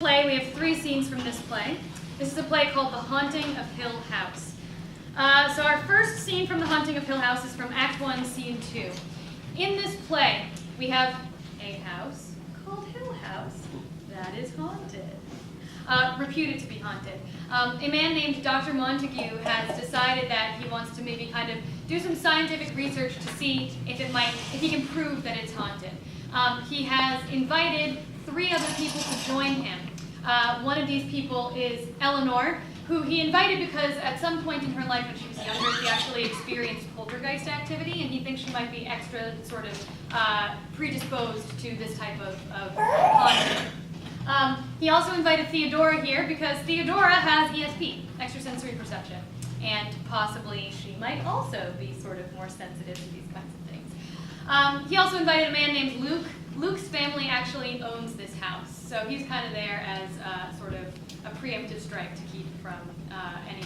Play. We have 3 scenes from this play. This is a play called The Haunting of Hill House. So our first scene from The Haunting of Hill House is from Act 1, Scene 2. In this play, we have a house called Hill House that is haunted, reputed to be haunted. A man named Dr. Montague has decided that he wants to maybe kind of do some scientific research to see if he can prove that it's haunted. He has invited 3 other people to join him. One of these people is Eleanor, who he invited because at some point in her life when she was younger, she actually experienced poltergeist activity, and he thinks she might be extra sort of predisposed to this type of haunting. He also invited Theodora here because Theodora has ESP, extrasensory perception, and possibly she might also be sort of more sensitive to these kinds of things. He also invited a man named Luke. Luke's family actually owns this house, so he's kind of there as sort of a preemptive strike to keep from any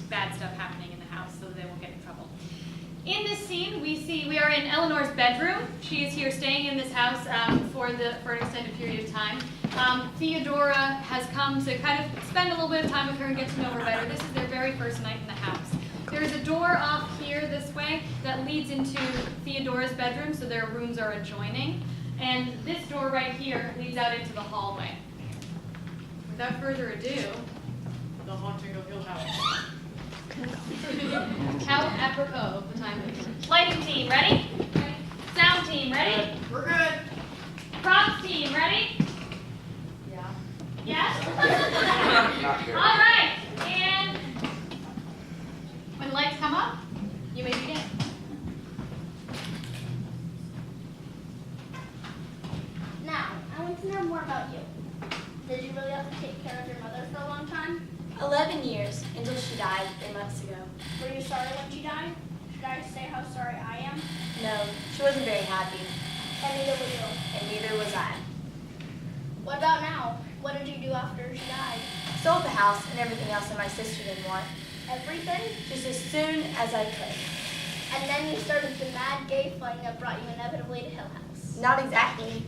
bad stuff happening in the house so that they won't get in trouble. In this scene, we are in Eleanor's bedroom. She is here staying in this house for an extended period of time. Theodora has come to kind of spend a little bit of time with her and get to know her better. This is their very first night in the house. There is a door off here this way that leads into Theodora's bedroom, so their rooms are adjoining. And this door right here leads out into the hallway. Without further ado, The Haunting of Hill House. How apropos of the time. Lighting team, ready? Ready. Sound team, ready? We're good. Props team, ready? Yeah. Yes? Not good. All right. And when the lights come up, you may begin. Now, I want to know more about you. Did you really have to take care of your mother for a long time? 11 years, until she died 3 months ago. Were you sorry when she died? Should I say how sorry I am? No, she wasn't very happy, And neither were you. and neither was I. What about now? What did you do after she died? Sold the house and everything else that my sister didn't want, Everything? just as soon as I could. And then you started the mad gay fun that brought you inevitably to Hill House. Not exactly.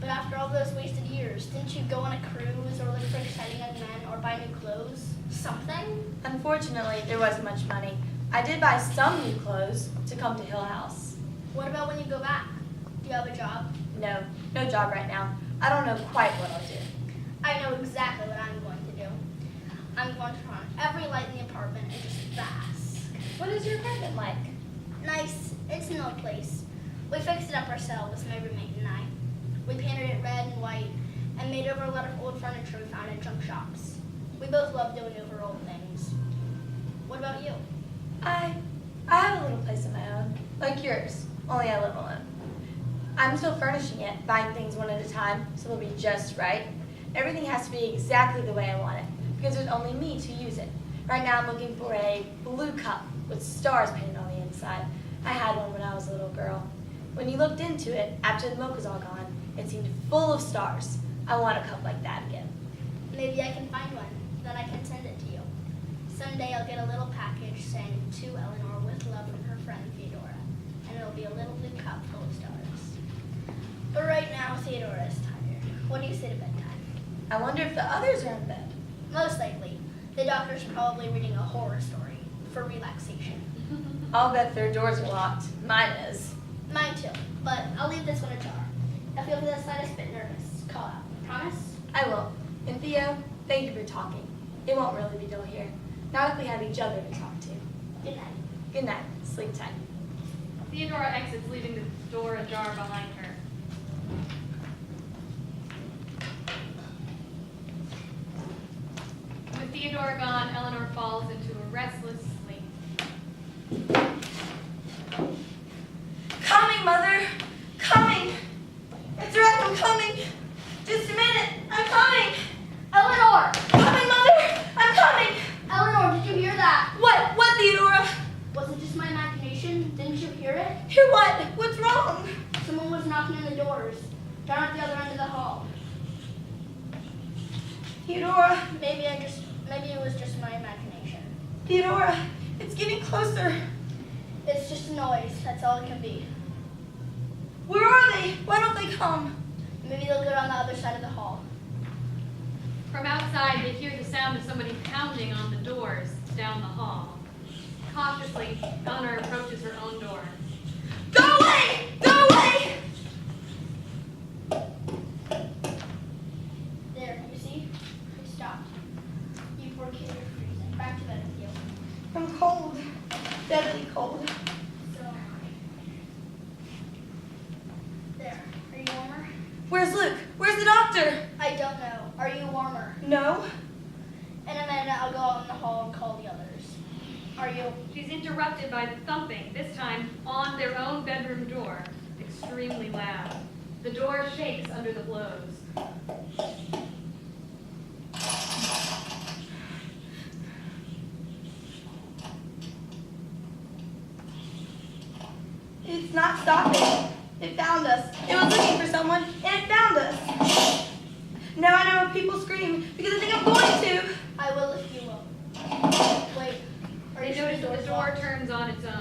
But after all those wasted years, didn't you go on a cruise or look for exciting young men or buy new clothes? Something? Unfortunately, there wasn't much money. I did buy some new clothes to come to Hill House. What about when you go back? Do you have a job? No job right now. I don't know quite what I'll do. I know exactly what I'm going to do. I'm going to turn on every light in the apartment and just bask. What is your apartment like? Nice. It's an old place. We fixed it up ourselves, my roommate and I. We painted it red and white and made over a lot of old furniture we found in junk shops. We both love doing over old things. What about you? I have a little place of my own, like yours, only I live alone. I'm still furnishing it, buying things one at a time, so they'll be just right. Everything has to be exactly the way I want it, because there's only me to use it. Right now I'm looking for a blue cup with stars painted on the inside. I had one when I was a little girl. When you looked into it, after the milk was all gone, it seemed full of stars. I want a cup like that again. Maybe I can find one, then I can send it to you. Someday I'll get a little package saying to Eleanor with love from her friend Theodora, and it'll be a little blue cup full of stars. But right now, Theodora is tired. What do you say to bedtime? I wonder if the others are in bed. Most likely, the doctor's probably reading a horror story for relaxation. I'll bet their doors are locked. Mine is. Mine too, but I'll leave this one ajar. If you feel the slightest bit nervous, call out. Promise? I will. And Theo, thank you for talking. It won't really be dull here. Not if we have each other to talk to. Good night. Good night. Sleep tight. Theodora exits, leaving the door ajar behind her. With Theodora gone, Eleanor falls into a restless sleep. Coming, Mother! Coming! It's right, I'm coming! Just a minute, I'm coming! Eleanor! Coming, Mother! I'm coming! Eleanor, did you hear that? What? What, Theodora? Was it just my imagination? Didn't you hear it? Hear what? What's wrong? Someone was knocking on the doors, down at the other end of the hall. Theodora, Maybe it was just my imagination. Theodora, it's getting closer. It's just a noise, that's all it can be. Where are they? Why don't they come? Maybe they'll go down the other side of the hall. hear the sound of somebody pounding on the doors down the hall. Cautiously, Eleanor approaches her own door. Go away! Go away! There, you see? We stopped. You poor kid, you're freezing. Back to bed with you. I'm cold. Deadly cold. So am I. There. Are you warmer? Where's Luke? Where's the doctor? I don't know. Are you warmer? No. In a minute, I'll go out in the hall and call the others. Are you? She's interrupted by the thumping, this time on their own bedroom door, extremely loud. The door shakes under the blows. It's not stopping. It found us. It was looking for someone, and it found us. Now I know when people scream because I think I'm going to. I will if you will. Wait. Are They you sure notice that the door's door locked? turns on its own.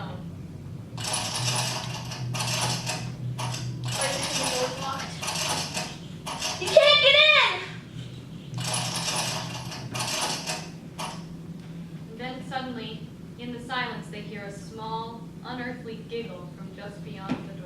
Are you sure the door's locked? You can't get in! And then suddenly, in the silence, they hear a small, unearthly giggle from just beyond the